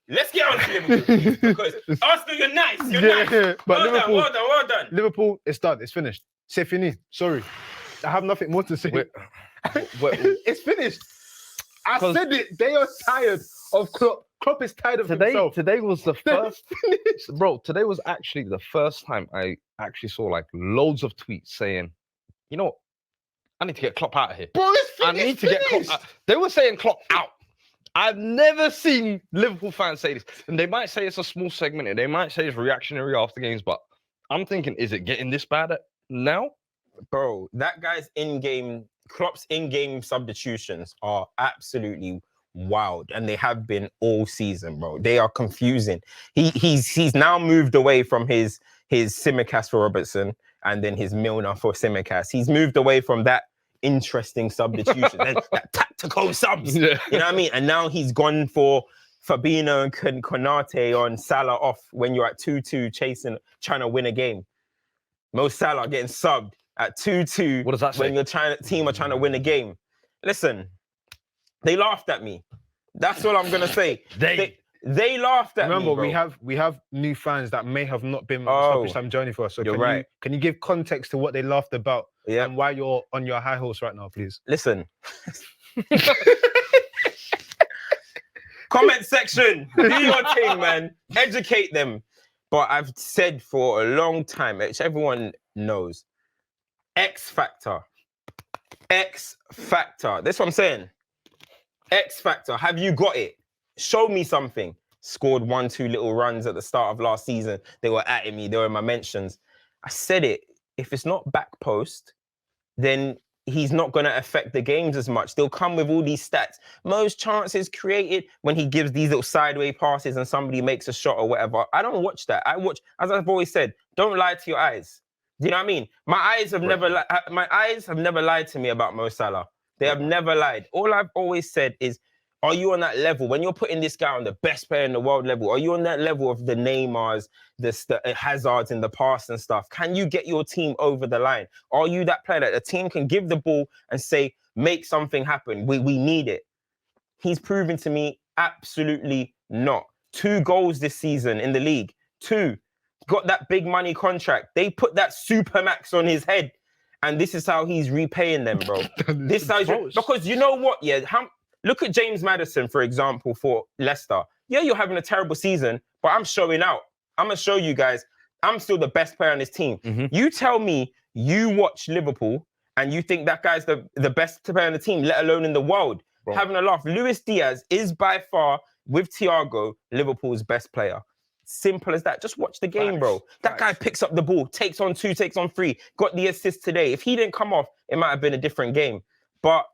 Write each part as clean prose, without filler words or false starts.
let's get on to Liverpool, please, because Arsenal, you're nice. You're nice. Yeah, but Well Liverpool, done, well done. Liverpool, it's done. It's finished. C'est fini. Sorry. I have nothing more to say. It's finished. I said it. They are tired of Klopp. Klopp is tired of himself. Today was the first, bro. Today was actually the first time I actually saw like loads of tweets saying, you know what, I need to get Klopp out of here. Bro, it's finished. I need to get Klopp out. They were saying Klopp out. I've never seen Liverpool fans say this. And they might say it's a small segment and they might say it's reactionary after games, but I'm thinking, is it getting this bad now? Bro, that guy's Klopp's in-game substitutions are absolutely wild, and they have been all season, bro. They are confusing. He's now moved away from his Tsimikas for Robertson and then his Milner for Tsimikas. He's moved away from that interesting substitution, that tactical subs. Yeah. You know what I mean? And now he's gone for Fabinho and Konate on Salah off when you're at 2-2 trying to win a game. Mo Salah getting subbed at 2-2. What does that say? When your team are trying to win a game. Listen, they laughed at me. That's all I'm gonna say. They laughed at me. Remember, bro. we have new fans that may have not been on the Stoppage Time journey for us. So can you give context to what they laughed about and why you're on your high horse right now, please? Listen. Comment section. Do your thing, man. Educate them. But I've said for a long time, which everyone knows, X Factor. X Factor. That's what I'm saying. X Factor. Have you got it? Show me something. Scored 1-2 little runs at the start of last season. They were at me. They were in my mentions. I said it. If it's not back post, then he's not going to affect the games as much. They'll come with all these stats. Most chances created when he gives these little sideways passes and somebody makes a shot or whatever. I don't watch that. I watch, as I've always said, don't lie to your eyes. Do you know what I mean? My eyes have never lied to me about Mo Salah. They have never lied. All I've always said is, are you on that level? When you're putting this guy on the best player in the world level, are you on that level of the Neymars, the Hazards in the past and stuff? Can you get your team over the line? Are you that player that the team can give the ball and say, make something happen? We need it. He's proven to me absolutely not. 2 goals this season in the league. 2. Got that big money contract. They put that Supermax on his head. And this is how he's repaying them, bro. This is how because you know what? Yeah, look at James Maddison, for example, for Leicester. Yeah, you're having a terrible season, but I'm showing out. I'm going to show you guys, I'm still the best player on this team. Mm-hmm. You tell me you watch Liverpool and you think that guy's the best player on the team, let alone in the world. Bro. Having a laugh. Luis Diaz is by far, with Thiago, Liverpool's best player. Simple as that. Just watch the game, bro. That guy picks up the ball, takes on 2, takes on 3, got the assist today. If he didn't come off, it might have been a different game. But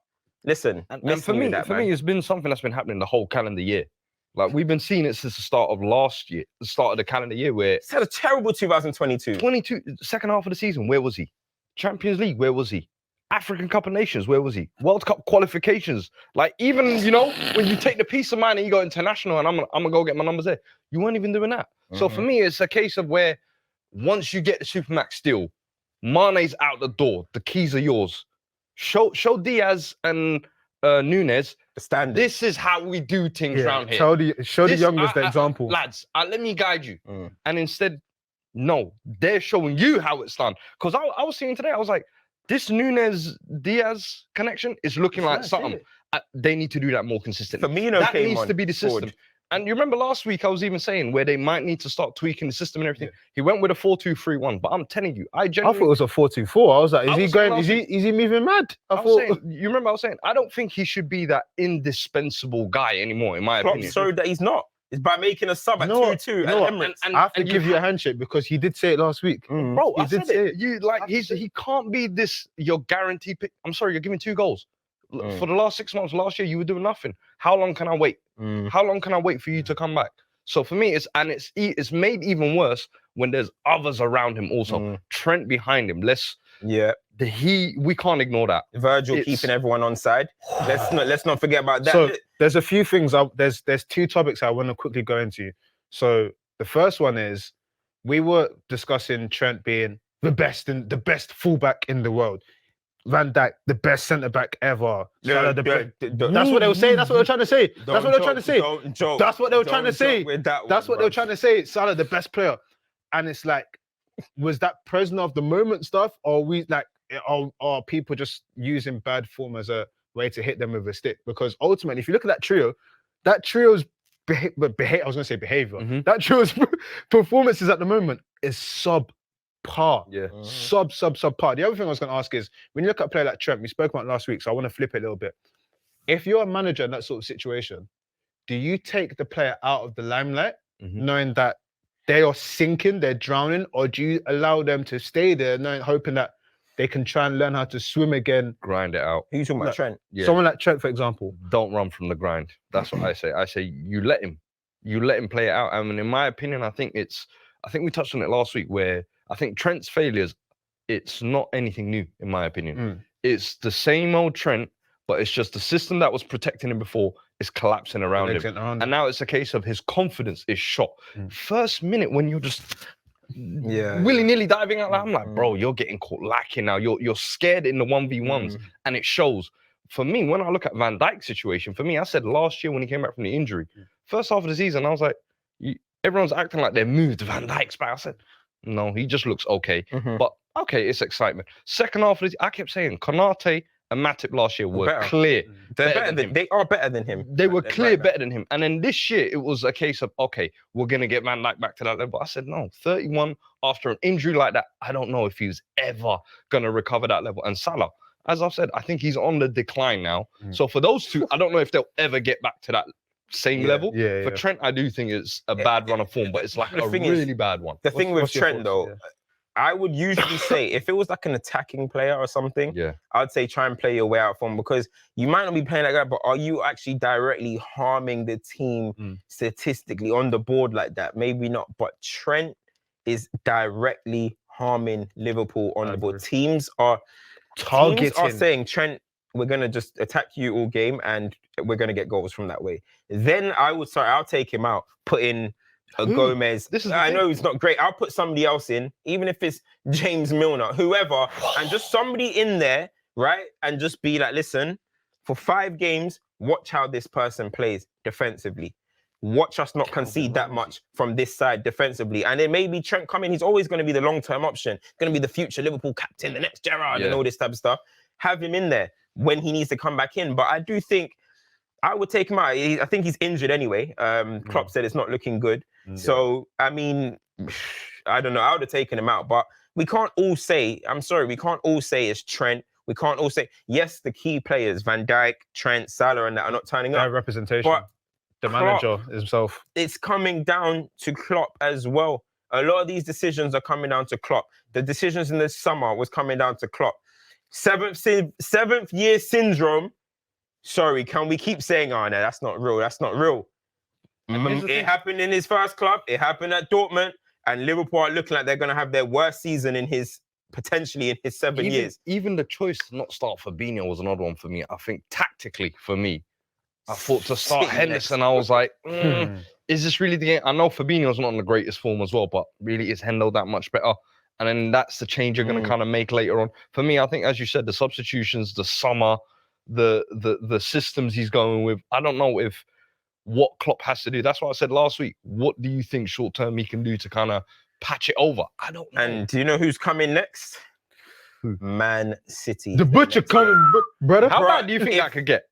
listen, and for me, it's been something that's been happening the whole calendar year. Like, we've been seeing it since the start of last year, the start of the calendar year, where it's had a terrible 2022. Second half of the season, where was he? Champions League, where was he? African Cup of Nations, where was he? World Cup qualifications. Like, even, you know, when you take the peace of mind and you go international and I'm gonna go get my numbers there, you weren't even doing that. Mm-hmm. So for me, it's a case of where once you get the Supermax deal, Mane's out the door. The keys are yours. Show Diaz and Nunes the standard. This is how we do things around here. Show the youngest the example. Lads, let me guide you. And instead, no, they're showing you how it's done. Because I was seeing today, I was like, this Nunes-Diaz connection is looking like something. They need to do that more consistently. Firmino that needs to be the system. Forward. And you remember last week, I was even saying where they might need to start tweaking the system and everything. Yeah. He went with a 4-2-3-1. But I'm telling you, I thought it was a 4-2-4. I was like, is he moving mad? You remember I was saying, I don't think he should be that indispensable guy anymore, in my opinion. Showed that he's not. It's by making a sub at 2-2 at Emirates. I have to give you a handshake because he did say it last week. Bro, I said it. He can't be this, your guaranteed pick. I'm sorry, you're giving 2 goals. For the last 6 months, last year, you were doing nothing. How long can I wait? How long can I wait for you to come back? So for me, it's made even worse when there's others around him also. Trent behind him. We can't ignore that. Virgil keeping everyone on side. Let's not forget about that. So there's a few things. There's 2 topics I want to quickly go into. So the first one is we were discussing Trent being the best fullback in the world. Van Dijk, the best centre back ever. Salah, Don't that's what they were saying. That's what they were trying to say. That's what they were trying to say. Don't joke. That's what they were trying to Don't say. joke with that one, That's what they were bruv. trying to say. Salah, the best player, and it's like, was that prisoner of the moment stuff, or are people just using bad form as a way to hit them with a stick? Because ultimately, if you look at that trio's I was going to say behavior. Mhm. That trio's performances at the moment is subpar. Yeah. Subpar. The other thing I was going to ask is, when you look at a player like Trent, we spoke about it last week, so I want to flip it a little bit. If you're a manager in that sort of situation, do you take the player out of the limelight, knowing that they are sinking, they're drowning, or do you allow them to stay there, hoping that they can try and learn how to swim again? Grind it out. Who's talking about Like, Trent? Yeah. Someone like Trent, for example. Don't run from the grind. That's what I say. I say you let him play it out. I mean, in my opinion, I think we touched on it last week, where I think Trent's failures, it's not anything new, in my opinion. It's the same old Trent, but it's just the system that was protecting him before is collapsing around him. And now it's a case of his confidence is shot. First minute when you're just willy-nilly diving out, I'm like, bro, you're getting caught lacking now. You're scared in the 1v1s, and it shows. For me, when I look at Van Dijk's situation, for me, I said last year when he came back from the injury, first half of the season, I was like, everyone's acting like they moved Van Dijk's back. I said, no, he just looks okay. But okay, it's excitement. Second half of this, I kept saying Konate and Matip last year were clear. They are better than him. They were clear better than him. And then this year, it was a case of, okay, we're going to get Van Dijk back to that level. I said, no, 31 after an injury like that, I don't know if he's ever going to recover that level. And Salah, as I've said, I think he's on the decline now. So for those two, I don't know if they'll ever get back to that same level. For Trent, I do think it's a bad run of form, but it's like a really bad one. The thing with Trent, though, I would usually say if it was like an attacking player or something, I'd say try and play your way out from, because you might not be playing like that, but are you actually directly harming the team statistically on the board like that? Maybe not, but Trent is directly harming Liverpool on the board. Teams are saying, Trent, we're going to just attack you all game and we're going to get goals from that way. Then I'll take him out, put in a Gomez. I know he's not great. I'll put somebody else in, even if it's James Milner, whoever, and just somebody in there, right? And just be like, listen, for 5 games, watch how this person plays defensively. Watch us not concede that much from this side defensively. And then maybe Trent coming, he's always going to be the long-term option, going to be the future Liverpool captain, the next Gerrard and all this type of stuff. Have him in there when he needs to come back in. But I do think I would take him out. I think he's injured anyway. Klopp said it's not looking good. So, I mean, I don't know. I would have taken him out. But we can't all say, I'm sorry, we can't all say it's Trent. We can't all say, yes, the key players, Van Dijk, Trent, Salah, and that are not turning up. Representation. But the manager himself. It's coming down to Klopp as well. A lot of these decisions are coming down to Klopp. The decisions in the summer was coming down to Klopp. Seventh year syndrome. Sorry, can we keep saying, oh, no, that's not real. That's not real. It happened in his first club. It happened at Dortmund. And Liverpool are looking like they're going to have their worst season potentially in his 7 years. Even the choice to not start Fabinho was an odd one for me. I think tactically for me, I thought to start Henderson, I was like, is this really the game? I know Fabinho's not in the greatest form as well, but really is Hendo that much better? And then that's the change you're going to kind of make later on. For me, I think, as you said, the substitutions, the summer, the systems he's going with, I don't know if what Klopp has to do. That's what I said last week. What do you think short term he can do to kind of patch it over? I don't know. And do you know who's coming next? Man City. The butcher coming, brother. How bad do you think that could get?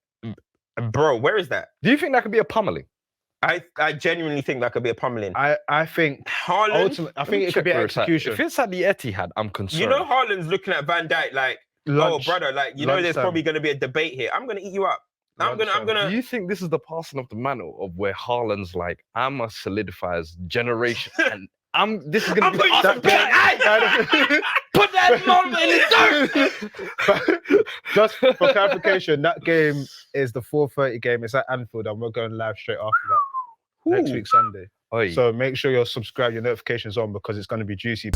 Bro, where is that? Do you think that could be a pummeling? I genuinely think that could be a pummeling. I think Haaland. I think it could be an execution. If it's at the Etihad, I'm concerned. You know, Haaland's looking at Van Dijk like, oh brother, like you know, there's probably going to be a debate here. I'm going to eat you up. I'm gonna. Do you think this is the passing of the mantle of where Haaland's like, I must solidify as generation, and this is gonna be put that moment in the dirt. Just for clarification, that game is the 4:30 game. It's at Anfield, and we're going live straight after that next week Sunday. So make sure you're subscribed, your notifications on, because it's going to be juicy.